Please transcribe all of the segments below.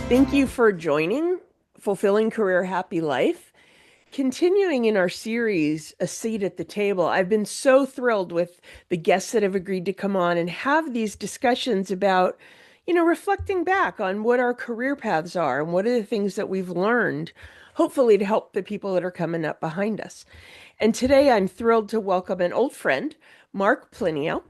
Thank you for joining Fulfilling Career Happy Life. Continuing in our series, A Seat at the Table, I've been so thrilled with the guests that have agreed to come on and have these discussions about, reflecting back on what our career paths are and what are the things that we've learned, hopefully to help the people that are coming up behind us. And today I'm thrilled to welcome an old friend, Mark Plinio.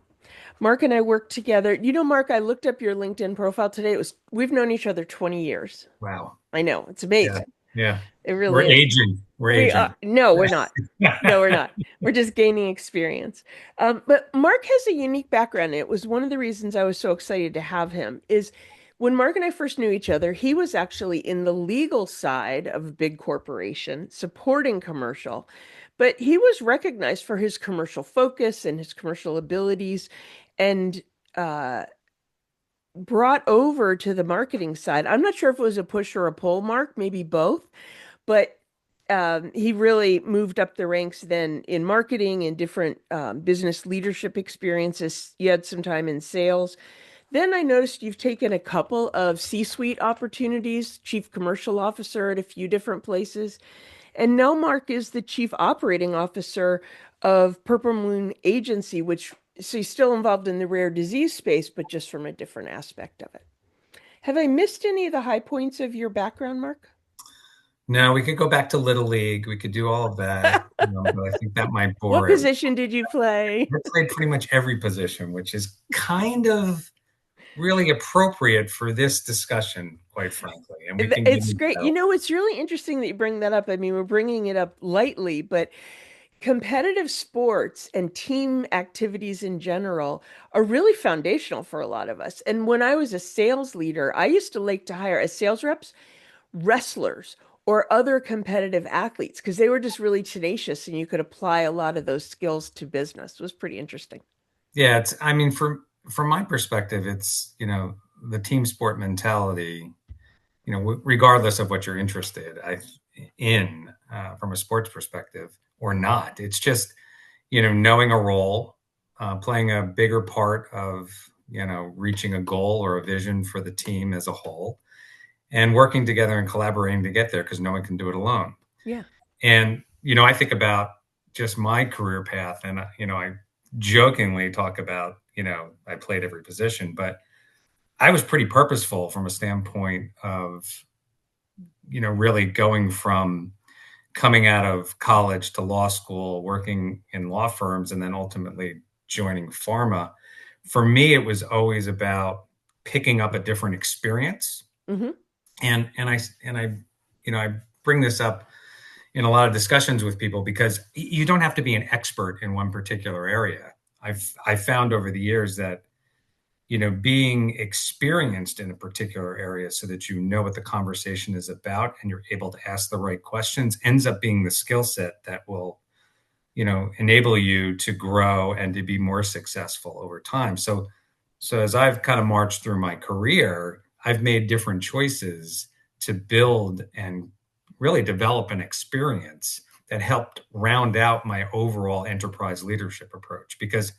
Mark and I worked together. Mark, I looked up your LinkedIn profile today. We've known each other 20 years. Wow. I know, it's Yeah. amazing. Yeah. It We're really is. aging. We're We are, aging. no, we're not. No, we're not. We're just gaining experience. But Mark has a unique background. It was one of the reasons I was so excited to have him is when Mark and I first knew each other, he was actually in the legal side of a big corporation supporting commercial, but he was recognized for his commercial focus and his commercial abilities and uh, brought over to the marketing side. I'm not sure if it was a push or a pull, Mark, maybe both, but he really moved up the ranks then in marketing and different business leadership experiences. You had some time in sales. Then I noticed you've taken a couple of C-suite opportunities, chief commercial officer at a few different places. And now Mark is the chief operating officer of Purplemoon Agency, which so he's still involved in the rare disease space, but just from a different aspect of it. Have I missed any of the high points of your background, Mark? No, we could go back to Little League. We could do all of that, but I think that might What bore everyone. position did you play? I played pretty much every position, which is kind of really appropriate for this discussion, quite frankly. And we can get It's into great. that. It's really interesting that you bring that up. I mean, we're bringing it up lightly, but competitive sports and team activities in general are really foundational for a lot of us. And when I was a sales leader, I used to like to hire as sales reps wrestlers or other competitive athletes because they were just really tenacious and you could apply a lot of those skills to business. It was pretty interesting. Yeah, I mean, from my perspective, it's, the team sport mentality, regardless of what you're interested in from a sports perspective or not. It's just, knowing a role, playing a bigger part of, reaching a goal or a vision for the team as a whole, and working together and collaborating to get there because no one can do it alone. Yeah. And, I think about just my career path, and, I jokingly talk about, I played every position, but I was pretty purposeful from a standpoint of, really going from coming out of college to law school, working in law firms, and then ultimately joining pharma. For me, it was always about picking up a different experience. Hmm. And I bring this up in a lot of discussions with people because you don't have to be an expert in one particular area. I've found over the years that, being experienced in a particular area so that you know what the conversation is about and you're able to ask the right questions ends up being the skill set that will, enable you to grow and to be more successful over time. So as I've kind of marched through my career, I've made different choices to build and really develop an experience that helped round out my overall enterprise leadership approach. Because,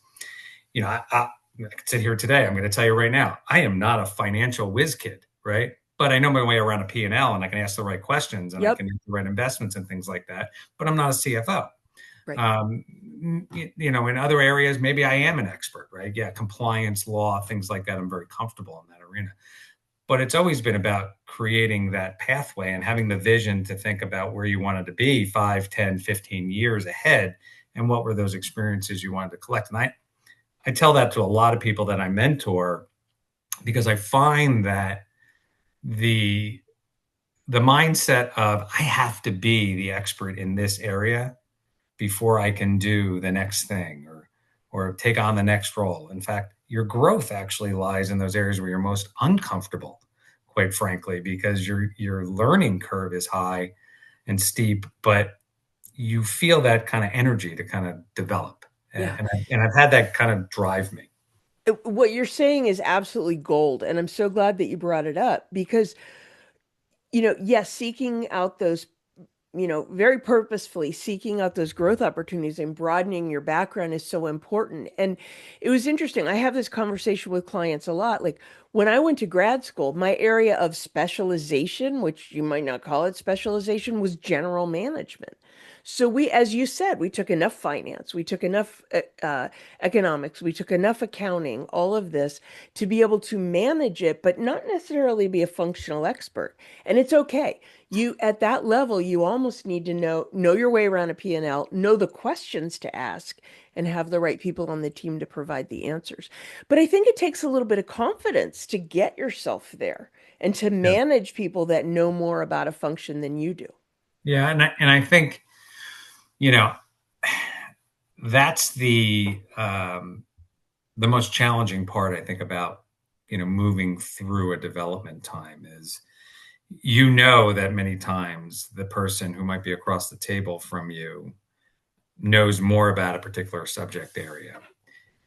I could sit here today, I'm going to tell you right now, I am not a financial whiz kid, right? But I know my way around a P&L and I can ask the right questions and I Yep. can make the right investments and things like that. But I'm not a CFO. Right. Um, in other areas, maybe I am an expert, right? Yeah, compliance, law, things like that. I'm very comfortable in that arena. But it's always been about creating that pathway and having the vision to think about where you wanted to be 5, 10, 15 years ahead and what were those experiences you wanted to collect. And I tell that to a lot of people that I mentor because I find that the the mindset of I have to be the expert in this area before I can do the next thing or take on the next role. In fact, your growth actually lies in those areas where you're most uncomfortable, quite frankly, because your learning curve is high and steep, but you feel that kind of energy to kind of develop. Yeah. And I've had that kind of drive me. What you're saying is absolutely gold. And I'm so glad that you brought it up because, yes, seeking out those very purposefully seeking out those growth opportunities and broadening your background is so important. And it was interesting. I have this conversation with clients a lot. Like when I went to grad school, my area of specialization, which you might not call it specialization, was general management. So we, as you said, we took enough finance, we took enough economics, we took enough accounting, all of this to be able to manage it, but not necessarily be a functional expert. And it's okay. You at that level, you almost need to know your way around a P&L, know the questions to ask, and have the right people on the team to provide the answers. But I think it takes a little bit of confidence to get yourself there and to Yeah. manage people that know more about a function than you do. Yeah. And I think, you know, that's the most challenging part, I think, about, moving through a development time is, that many times the person who might be across the table from you knows more about a particular subject area.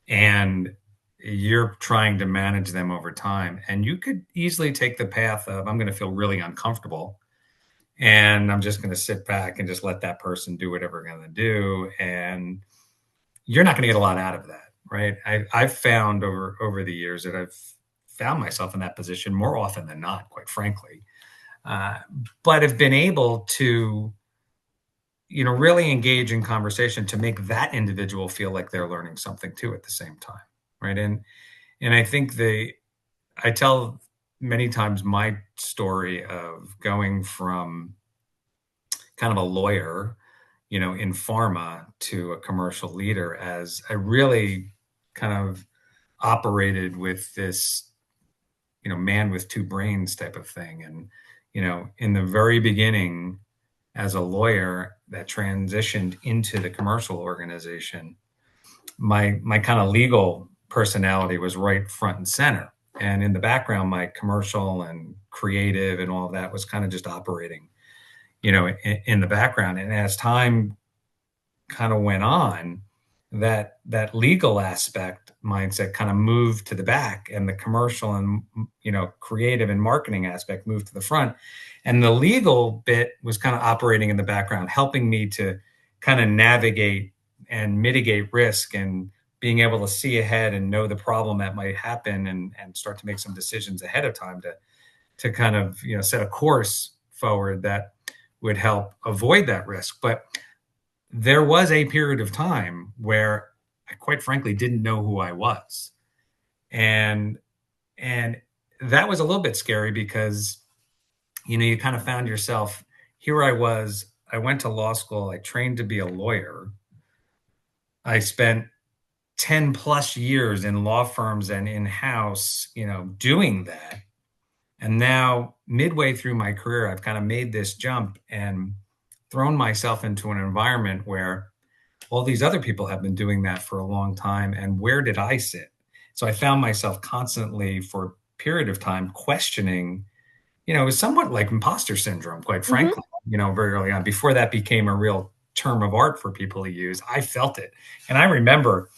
And you're trying to manage them over time. And you could easily take the path of, I'm going to feel really uncomfortable and I'm just going to sit back and just let that person do whatever they're going to do. And you're not going to get a lot out of that, right? I've found over the years that I've found myself in that position more often than not, quite frankly, uh, but have been able to, really engage in conversation to make that individual feel like they're learning something too at the same time, right? And I think I tell many times my story of going from kind of a lawyer, in pharma to a commercial leader, as I really kind of operated with this, man with two brains type of thing. And, in the very beginning, as a lawyer that transitioned into the commercial organization, my kind of legal personality was right front and center. And in the background, my commercial and creative and all of that was kind of just operating, in the background. And as time kind of went on, that legal aspect mindset kind of moved to the back, and the commercial and, creative and marketing aspect moved to the front. And the legal bit was kind of operating in the background, helping me to kind of navigate and mitigate risk, and being able to see ahead and know the problem that might happen, and start to make some decisions ahead of time to kind of, set a course forward that would help avoid that risk. But there was a period of time where I quite frankly didn't know who I was. And that was a little bit scary because, you kind of found yourself, here I was, I went to law school, I trained to be a lawyer. I spent 10 plus years in law firms and in-house, doing that. And now midway through my career, I've kind of made this jump and thrown myself into an environment where all these other people have been doing that for a long time. And where did I sit? So I found myself constantly for a period of time questioning, it was somewhat like imposter syndrome, quite Hmm. frankly, very early on, before that became a real term of art for people to use. I felt it. And I remember,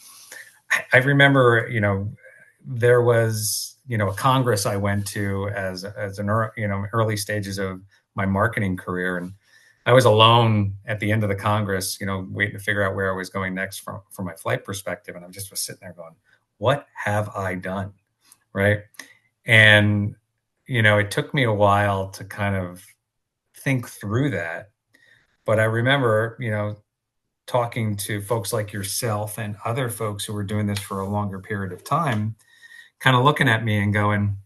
there was, a Congress I went to as an, early stages of my marketing career. And I was alone at the end of the Congress, waiting to figure out where I was going next from my flight perspective. And I just was sitting there going, what have I done? Right. And, it took me a while to kind of think through that. But I remember, talking to folks like yourself and other folks who were doing this for a longer period of time, kind of looking at me and going,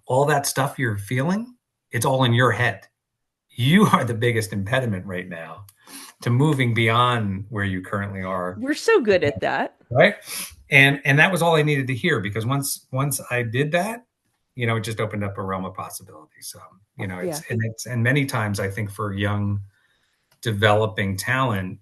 all that stuff you're feeling, it's all in your head. You are the biggest impediment right now to moving beyond where you currently are. We're so good at that. Right. And that was all I needed to hear, because once I did that, it just opened up a realm of possibility. So, Yeah. and many times I think for young developing talent,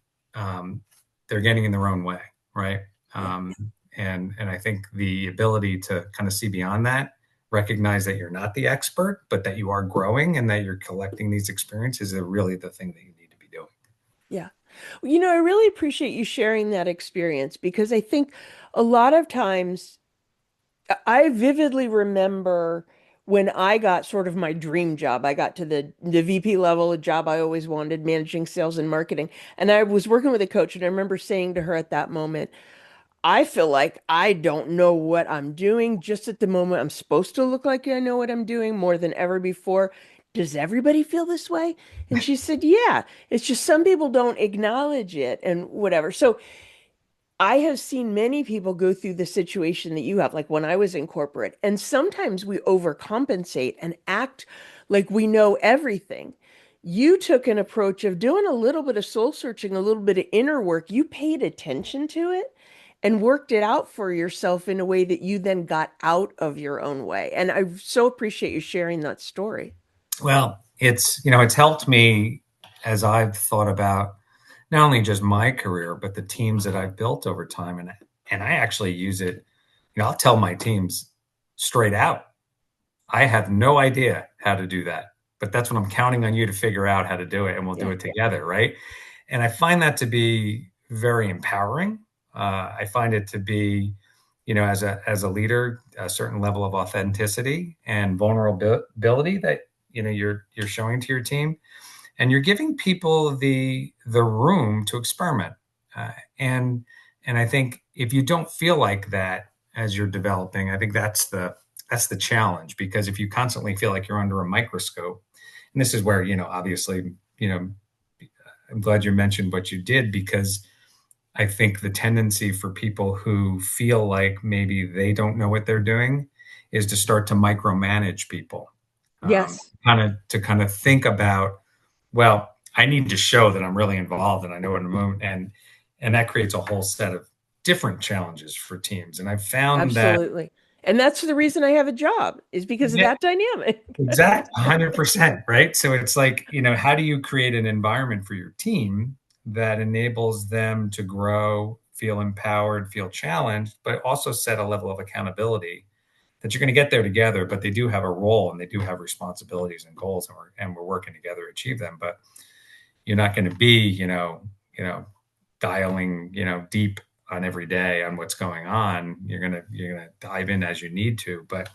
they're getting in their own way. Right. Yeah. And I think the ability to kind of see beyond that, recognize that you're not the expert, but that you are growing and that you're collecting these experiences, are really the thing that you need to be doing. Yeah. I really appreciate you sharing that experience because I think a lot of times I vividly remember when I got sort of my dream job. I got to the VP level, a job I always wanted, managing sales and marketing. And I was working with a coach, and I remember saying to her at that moment, I feel like I don't know what I'm doing. Just at the moment, I'm supposed to look like I know what I'm doing more than ever before. Does everybody feel this way? And she said, yeah, it's just some people don't acknowledge it and whatever. So I have seen many people go through the situation that you have, like when I was in corporate, and sometimes we overcompensate and act like we know everything. You took an approach of doing a little bit of soul searching, a little bit of inner work. You paid attention to it and worked it out for yourself in a way that you then got out of your own way. And I so appreciate you sharing that story. Well, it's helped me as I've thought about not only just my career, but the teams that I've built over time. And I actually use it, I'll tell my teams straight out, I have no idea how to do that. But that's what I'm counting on you to figure out how to do it, and we'll do Yeah. it together, right? And I find that to be very empowering. I find it to be, as a leader, a certain level of authenticity and vulnerability that you're showing to your team, and you're giving people the room to experiment. Uh, and and I think if you don't feel like that as you're developing, I think that's the challenge, because if you constantly feel like you're under a microscope, and this is where obviously, I'm glad you mentioned what you did, because I think the tendency for people who feel like maybe they don't know what they're doing is to start to micromanage people, Yes. kind of think about, well, I need to show that I'm really involved and I know what I'm doing, and that creates a whole set of different challenges for teams. And I've found that, Absolutely. And that's the reason I have a job, is because of yeah, that dynamic. exactly, 100%, right? So it's like, how do you create an environment for your team that enables them to grow, feel empowered, feel challenged, but also set a level of accountability that you're going to get there together, but they do have a role and they do have responsibilities and goals, and we're working together to achieve them. But you're not going to be, dialing, deep on every day on what's going on. You're gonna dive in as you need to. But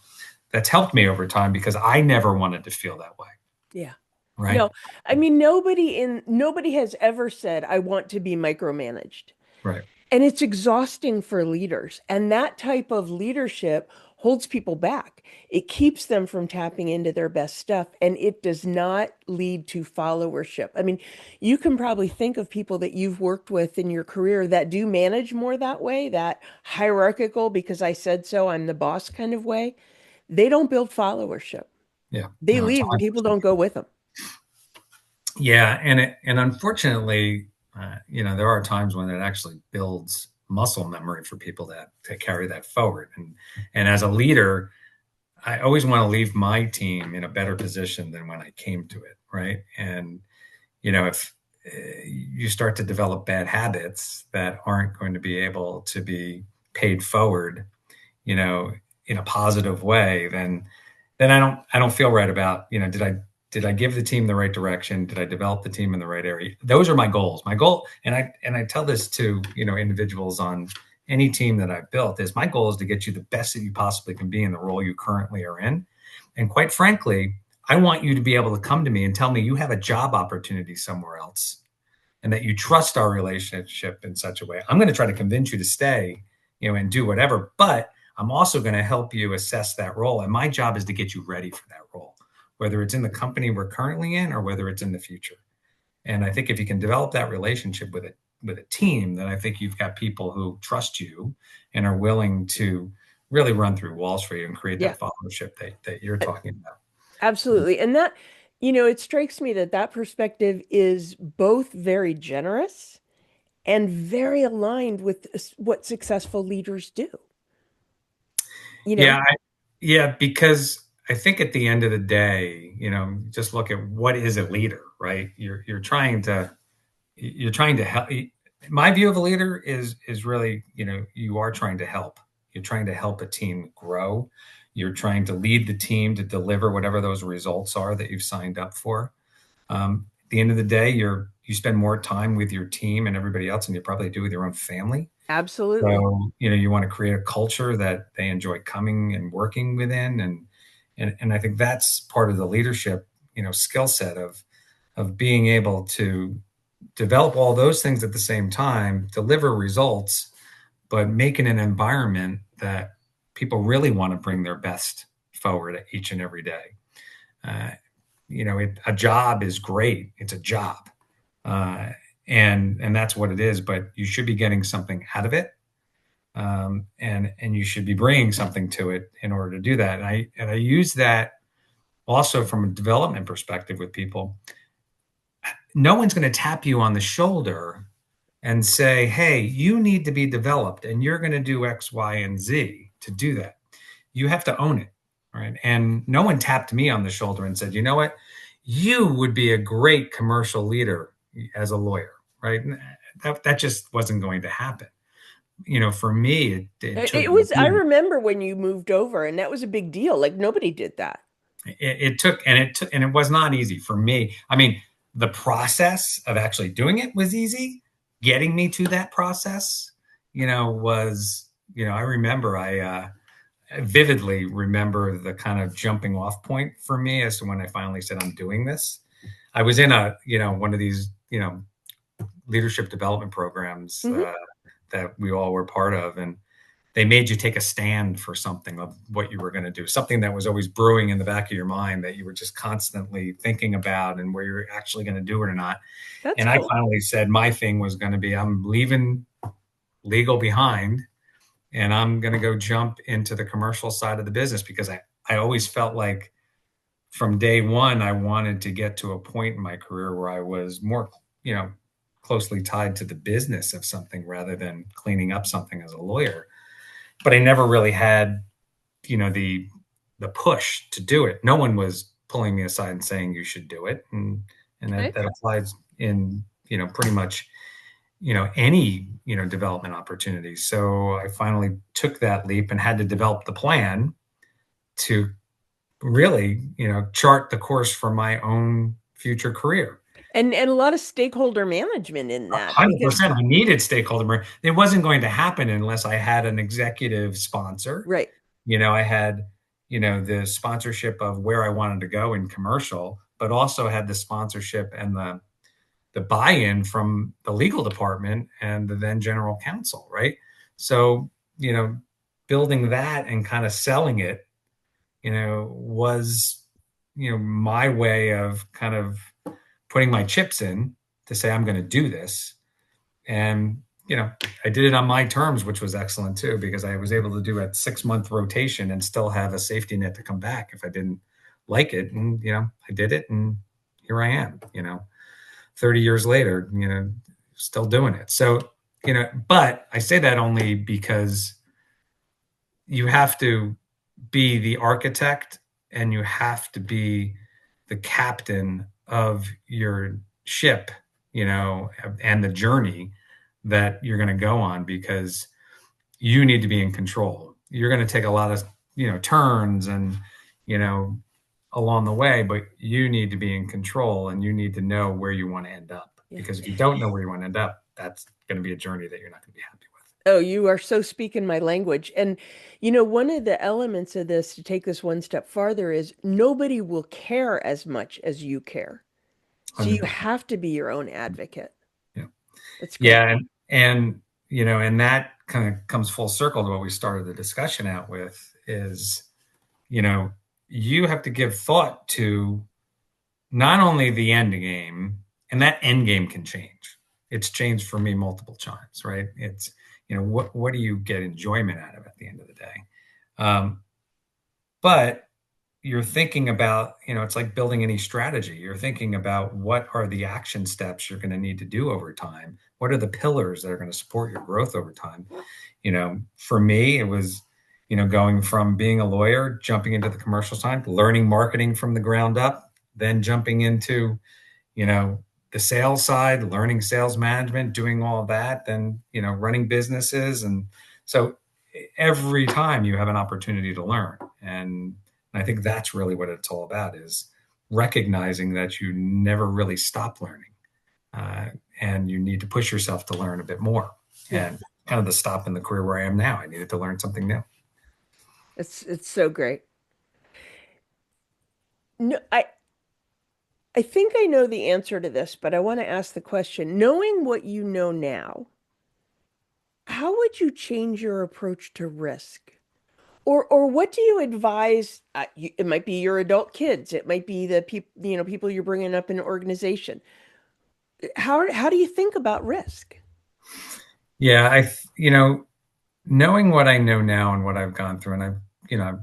that's helped me over time, because I never wanted to feel that way. Yeah. Right. No, I mean, nobody has ever said, I want to be micromanaged. Right. And it's exhausting for leaders. And that type of leadership holds people back. It keeps them from tapping into their best stuff. And it does not lead to followership. I mean, you can probably think of people that you've worked with in your career that do manage more that way, that hierarchical, because I said so, I'm the boss kind of way. They don't build followership. Yeah. They No, it's leave and people don't go with them. Yeah, and unfortunately, there are times when it actually builds muscle memory for people to carry that forward. And as a leader, I always want to leave my team in a better position than when I came to it, right? And if you start to develop bad habits that aren't going to be able to be paid forward, you know, in a positive way, then I don't feel right about, did I give the team the right direction? Did I develop the team in the right area? Those are my goals. My goal, and I tell this to, individuals on any team that I've built, is my goal is to get you the best that you possibly can be in the role you currently are in. And quite frankly, I want you to be able to come to me and tell me you have a job opportunity somewhere else, and that you trust our relationship in such a way. I'm going to try to convince you to stay, and do whatever, but I'm also going to help you assess that role. And my job is to get you ready for that role, whether it's in the company we're currently in or whether it's in the future. And I think if you can develop that relationship with a team, then I think you've got people who trust you and are willing to really run through walls for you and create Yeah. that followership that you're talking about. Absolutely. And that, it strikes me that that perspective is both very generous and very aligned with what successful leaders do. You know, Yeah, yeah, because I think at the end of the day, just look at what is a leader, right? You're trying to help. My view of a leader is really, you are trying to help. You're trying to help a team grow. You're trying to lead the team to deliver whatever those results are that you've signed up for. At the end of the day, you spend more time with your team and everybody else than you probably do with your own family. absolutely. So, you want to create a culture that they enjoy coming and working within. And I think that's part of the leadership, skill set of being able to develop all those things at the same time, deliver results, but making an environment that people really want to bring their best forward each and every day. Uh, a job is great. It's a job, uh, and that's what it is. But you should be getting something out of it, and you should be bringing something to it in order to do that. And I use that also from a development perspective with people. No one's going to tap you on the shoulder and say, hey, you need to be developed and you're going to do X, Y, and Z to do that. You have to own it. Right. And no one tapped me on the shoulder and said, you know what? You would be a great commercial leader as a lawyer. Right. That just wasn't going to happen. For me, it took I remember when you moved over, and that was a big deal. Like nobody did that. it was not easy for me. I mean, the process of actually doing it was easy. Getting me to that process, was, I remember I vividly remember the kind of jumping off point for me as to when I finally said, I'm doing this. I was in one of these, leadership development programs Hmm. that we all were part of. And they made you take a stand for something of what you were going to do, something that was always brewing in the back of your mind that you were just constantly thinking about and where you're actually going to do it or not. That's And I cool. finally said my thing was going to be, I'm leaving legal behind and I'm going to go jump into the commercial side of the business because I always felt like from day one, I wanted to get to a point in my career where I was more, closely tied to the business of something rather than cleaning up something as a lawyer. But I never really had, the push to do it. No one was pulling me aside and saying you should do it. And that, Okay. that applies in, pretty much, any, development opportunities. So I finally took that leap and had to develop the plan to really, chart the course for my own future career. And a lot of stakeholder management in that because 100%. I needed stakeholder. It wasn't going to happen unless I had an executive sponsor. right. I had, the sponsorship of where I wanted to go in commercial, but also had the sponsorship and the buy-in from the legal department and the then general counsel, right? So, building that and kind of selling it, was, my way of kind of putting my chips in to say, I'm going to do this. And, I did it on my terms, which was excellent too, because I was able to do a 6-month rotation and still have a safety net to come back if I didn't like it. And, I did it and here I am, 30 years later, still doing it. So, but I say that only because you have to be the architect and you have to be the captain of your ship, and the journey that you're going to go on because you need to be in control. You're going to take a lot of, turns and, you know, along the way, but you need to be in control and you need to know where you want to end up. Yeah. Because if you don't know where you want to end up, that's going to be a journey that you're not going to be happy with. Oh, you are so speaking my language. And, one of the elements of this to take this one step farther is nobody will care as much as you care. So you 100%. have to be your own advocate. Yeah. That's great. Yeah. And that kind of comes full circle to what we started the discussion out with is, you know, you have to give thought to not only the end game, and that end game can change. It's changed for me multiple times, right? It's, what do you get enjoyment out of at the end of the day? Um, but you're thinking about, it's like building any strategy. You're thinking about what are the action steps you're going to need to do over time? What are the pillars that are going to support your growth over time? For me, it was, going from being a lawyer, jumping into the commercial side, learning marketing from the ground up, then jumping into, you know, the sales side, learning sales management, doing all of that, then, running businesses. And so every time you have an opportunity to learn. And I think that's really what it's all about is recognizing that you never really stop learning. Uh, and you need to push yourself to learn a bit more. Yeah. And kind of the stop in the career where I am now, I needed to learn something new. It's so great. No, I think I know the answer to this, but I want to ask the question. Knowing what you know now, how would you change your approach to risk? Or what do you advise? It might be your adult kids. It might be the people, people you're bringing up in an organization. How do you think about risk? Yeah, knowing what I know now and what I've gone through, and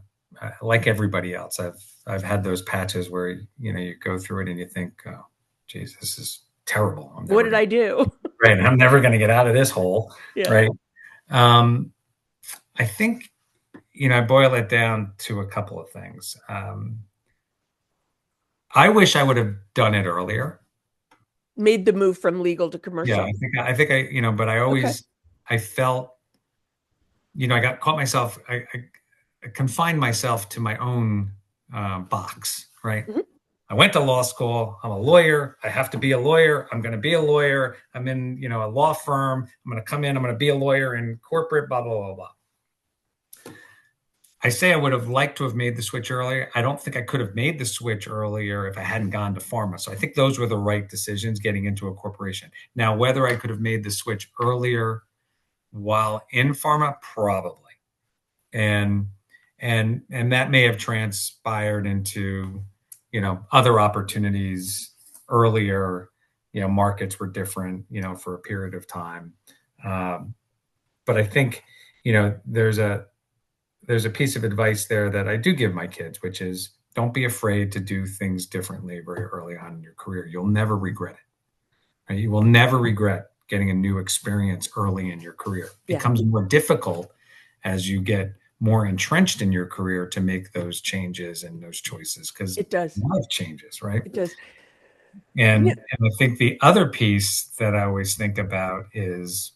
like everybody else, I've had those patches where you go through it and you think, oh, geez, this is terrible. I'm What never did gonna I do? right. I'm never gonna get out of this hole, Yeah. right? Um, I think I boil it down to a couple of things. I wish I would have done it earlier. Made the move from legal to Yeah, commercial. but Okay. I felt, I got caught myself, I confined myself to my own box, right? Mhm. I went to law school. I'm a lawyer. I have to be a lawyer. I'm going to be a lawyer. I'm in, a law firm. I'm going to come in. I'm going to be a lawyer in corporate, blah, blah, blah, blah. I say I would have liked to have made the switch earlier. I don't think I could have made the switch earlier if I hadn't gone to pharma. So I think those were the right decisions getting into a corporation. Now, whether I could have made the switch earlier while in pharma, probably. And and that may have transpired into, other opportunities earlier. Markets were different, for a period of time. Um, but I think, there's a piece of advice there that I do give my kids, which is don't be afraid to do things differently very early on in your career. You'll never regret it. Right? You will never regret getting a new experience early in your career. It Yeah, becomes more difficult as you get more entrenched in your career to make those changes and those choices because it does. life changes, right? It does. Yeah. And I think the other piece that I always think about is,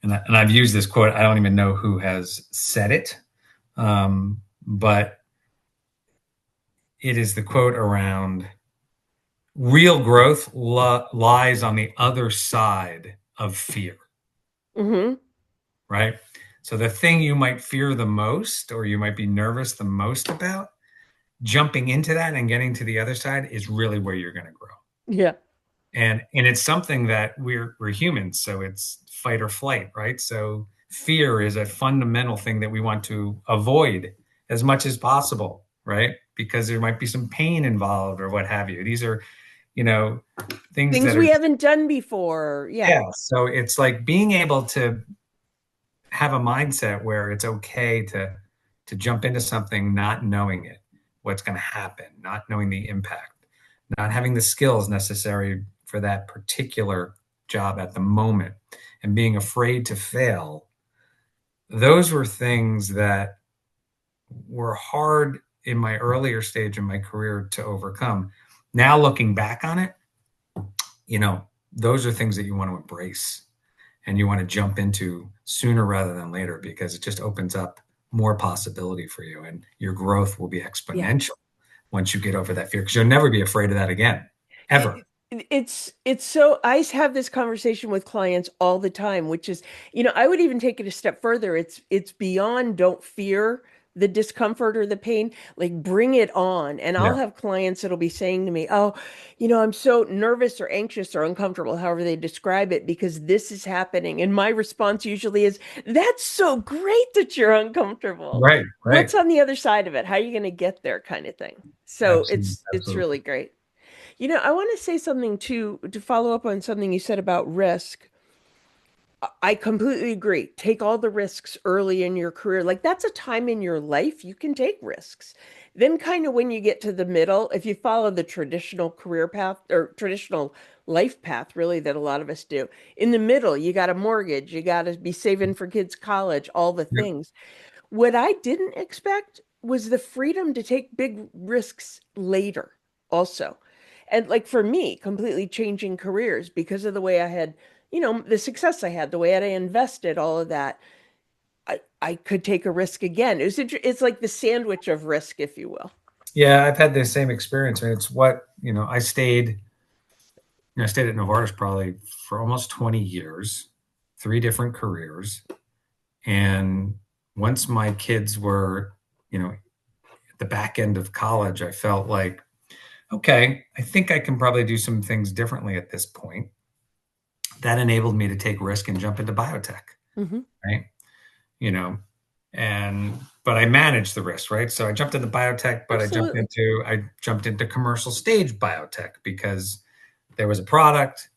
and I've used this quote, I don't even know who has said it, but it is the quote around real growth lies on the other side of fear, Hmm. right? So the thing you might fear the most or you might be nervous the most about, jumping into that and getting to the other side is really where you're going to grow. Yeah. And it's something that we're humans, so it's fight or flight, right? So fear is a fundamental thing that we want to avoid as much as possible, right? Because there might be some pain involved or what have you. These are, you know, things Things that are, we haven't done before. Yeah. yeah. So it's like being able to have a mindset where it's okay to jump into something not knowing what's going to happen, not knowing the impact, not having the skills necessary for that particular job at the moment, and being afraid to fail. Those were things that were hard in my earlier stage in my career to overcome. Now looking back on it, those are things that you want to embrace and you want to jump into sooner rather than later because it just opens up more possibility for you and your growth will be Yeah. exponential once you get over that fear because you'll never be afraid of that again, ever. It's so I have this conversation with clients all the time, which is, I would even take it a step further. It's beyond don't fear the discomfort or the pain, like bring it on. And I'll Yeah. have clients that'll be saying to me, "Oh, I'm so nervous or anxious or uncomfortable, however they describe it, because this is happening." And my response usually is, "That's so great that you're uncomfortable. Right. Right. What's on the other side of it? How are you going to get there?" kind of thing. So Absolutely. it's really Absolutely. great. I want to say something too, to follow up on something you said about risk. I completely agree. Take all the risks early in your career. Like that's a time in your life you can take risks. Then, kind of when you get to the middle, if you follow the traditional career path or traditional life path, really, that a lot of us do, in the middle, you got a mortgage, you got to be saving for kids' college, all the Yep. things. What I didn't expect was the freedom to take big risks later, also. And like for me, completely changing careers because of the way I had, the success I had, the way I invested, all of that. I could take a risk again. It's like the sandwich of risk, if you will. Yeah, I've had the same experience. And it's what, I stayed at Novartis probably for almost 20 years, three different careers. And once my kids were, at the back end of college, I felt like, okay, I think I can probably do some things differently at this point. That enabled me to take risk and jump into biotech, Hmm. right? You know, and but I managed the risk, right? So I jumped into biotech, but Absolutely. I jumped into commercial stage biotech because there was a product,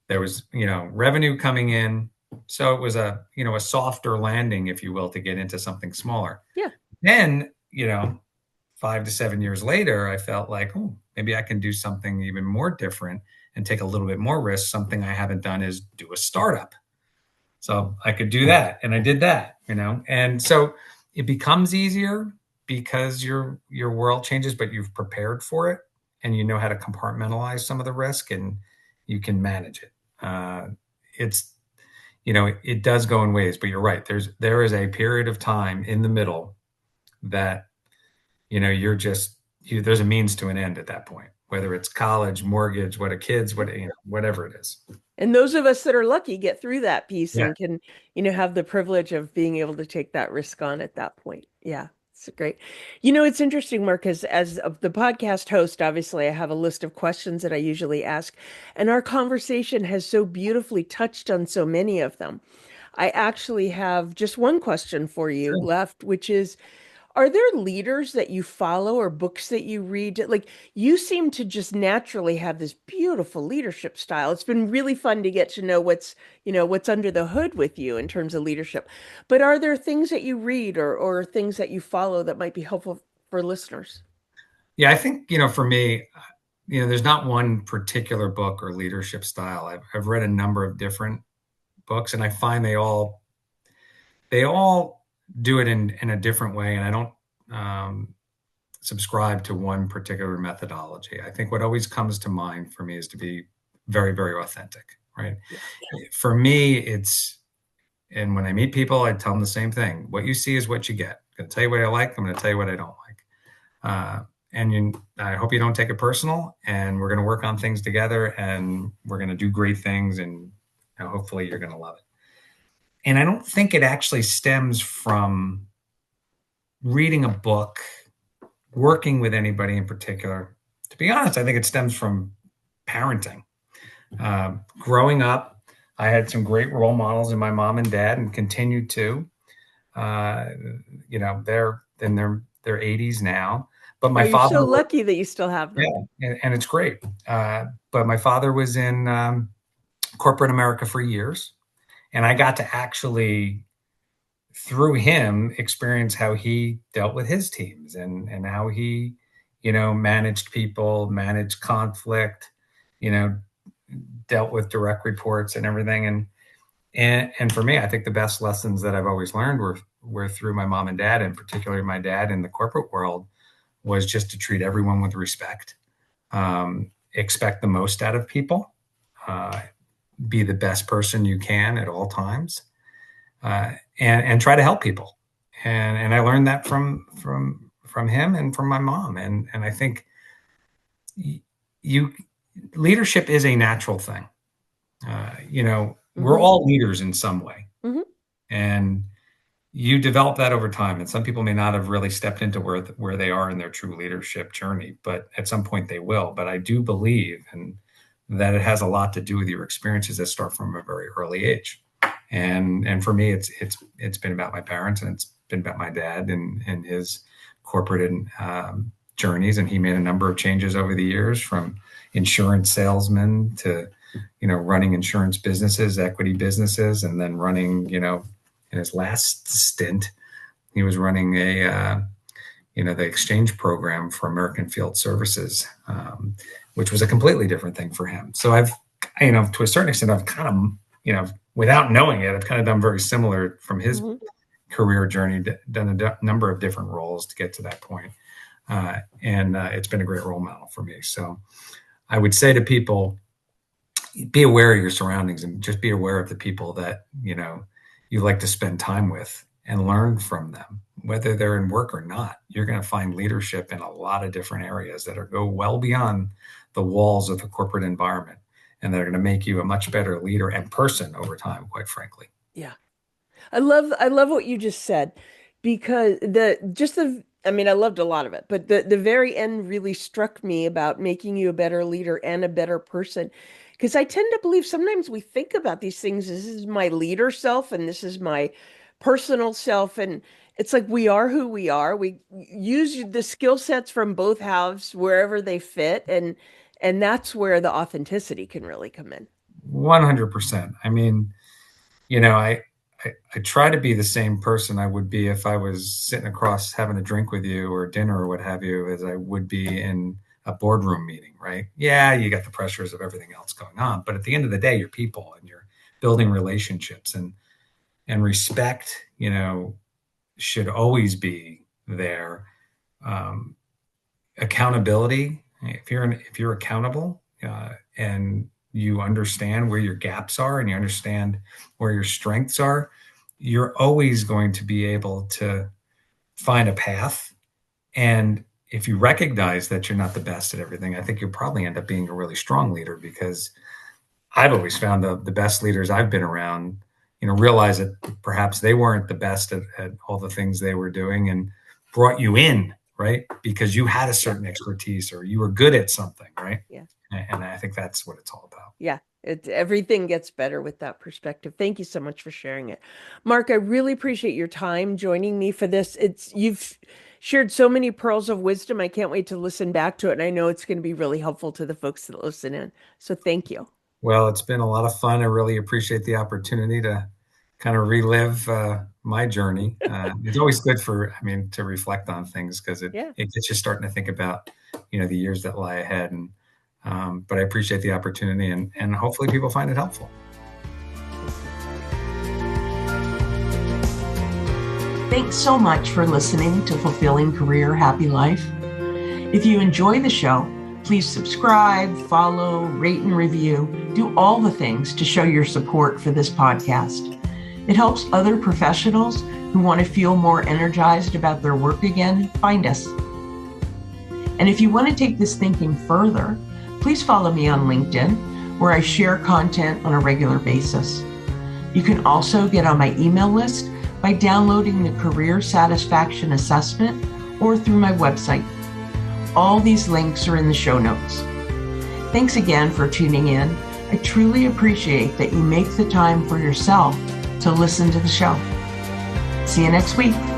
there was, revenue coming in. So it was a softer landing, if you will, to get into something smaller. Yeah. Then, 5 to 7 years later, I felt like, oh, maybe I can do something even more different and take a little bit more risk. Something I haven't done is do a startup. So I could do that. And I did that, And so it becomes easier because your world changes, but you've prepared for it and you know how to compartmentalize some of the risk and you can manage it. It's it does go in ways, but you're right. There is a period of time in the middle that you're just there's a means to an end at that point, whether it's college, mortgage, what a kids, whatever it is. And those of us that are lucky get through that piece Yeah, and can, have the privilege of being able to take that risk on at that point. Yeah, it's great. It's interesting, Mark, as the podcast host, obviously I have a list of questions that I usually ask, and our conversation has so beautifully touched on so many of them. I actually have just one question for you sure. left, which is, are there leaders that you follow or books that you read? Like, you seem to just naturally have this beautiful leadership style. It's been really fun to get to know what's under the hood with you in terms of leadership. But are there things that you read or things that you follow that might be helpful for listeners? Yeah, I think, for me, there's not one particular book or leadership style. I've read a number of different books and I find they all do it in a different way. And I don't subscribe to one particular methodology. I think what always comes to mind for me is to be very, very authentic, right? Yeah. For me, and when I meet people, I tell them the same thing. What you see is what you get. I'm going to tell you what I like. I'm going to tell you what I don't like. I hope you don't take it personal. And we're going to work on things together, and we're going to do great things. And hopefully, you're going to love it. And I don't think it actually stems from reading a book, working with anybody in particular. To be honest, I think it stems from parenting. Growing up, I had some great role models in my mom and dad, and continue to. Uh, they're in their 80s now, but Oh, my you're father, so lucky that you still have yeah, them. and it's great. But my father was in corporate America for years, and I got to actually, through him, experience how he dealt with his teams and how he, managed people, managed conflict, you know, dealt with direct reports and everything. And for me, I think the best lessons that I've always learned were through my mom and dad, and particularly my dad in the corporate world, was just to treat everyone with respect, expect the most out of people, uh, be the best person you can at all times, and try to help people. And I learned that from him and from my mom. And I think you leadership is a natural thing. We're Hmm. all leaders in some way, Hmm. and you develop that over time. And some people may not have really stepped into where they are in their true leadership journey, but at some point they will. But I do believe and that it has a lot to do with your experiences that start from a very early age. And for me, it's been about my parents, and it's been about my dad and his corporate journeys. And he made a number of changes over the years, from insurance salesman to running insurance businesses, equity businesses, and then running, in his last stint, he was running the exchange program for American Field Services, which was a completely different thing for him. So to a certain extent, I've kind of, without knowing it, I've kind of done very similar from his Hmm. career journey, done a number of different roles to get to that point. And it's been a great role model for me. So I would say to people, be aware of your surroundings and just be aware of the people that you like to spend time with, and learn from them, whether they're in work or not. You're going to find leadership in a lot of different areas that go well beyond the walls of the corporate environment, and they're going to make you a much better leader and person over time, quite frankly. Yeah. I love what you just said, because I mean, I loved a lot of it, but the very end really struck me about making you a better leader and a better person. Because I tend to believe sometimes we think about these things, this is my leader self and this is my personal self. And it's like we are who we are. We use the skill sets from both halves wherever they fit. And that's where the authenticity can really come in. 100%. I mean, I try to be the same person I would be if I was sitting across having a drink with you or dinner or what have you, as I would be in a boardroom meeting, right? Yeah, you got the pressures of everything else going on, but at the end of the day, you're people and you're building relationships, and respect, should always be there. Accountability, if you're accountable, and you understand where your gaps are and you understand where your strengths are, you're always going to be able to find a path. And if you recognize that you're not the best at everything, I think you'll probably end up being a really strong leader, because I've always found the best leaders I've been around, realize that perhaps they weren't the best at all the things they were doing, and brought you in, right? Because you had a certain expertise or you were good at something, right? Yeah. And I think that's what it's all about. Yeah, everything gets better with that perspective. Thank you so much for sharing it. Mark, I really appreciate your time joining me for this. You've shared so many pearls of wisdom. I can't wait to listen back to it. And I know it's going to be really helpful to the folks that listen in. So thank you. Well, it's been a lot of fun. I really appreciate the opportunity to kind of relive my journey. It's always good to reflect on things, because it gets you starting to think about, the years that lie ahead. And but I appreciate the opportunity, and hopefully people find it helpful. Thanks so much for listening to Fulfilling Career, Happy Life. If you enjoy the show, please subscribe, follow, rate, and review. Do all the things to show your support for this podcast. It helps other professionals who want to feel more energized about their work again find us. And if you want to take this thinking further, please follow me on LinkedIn, where I share content on a regular basis. You can also get on my email list by downloading the Career Satisfaction Assessment or through my website. All these links are in the show notes. Thanks again for tuning in. I truly appreciate that you make the time for yourself to listen to the show. See you next week.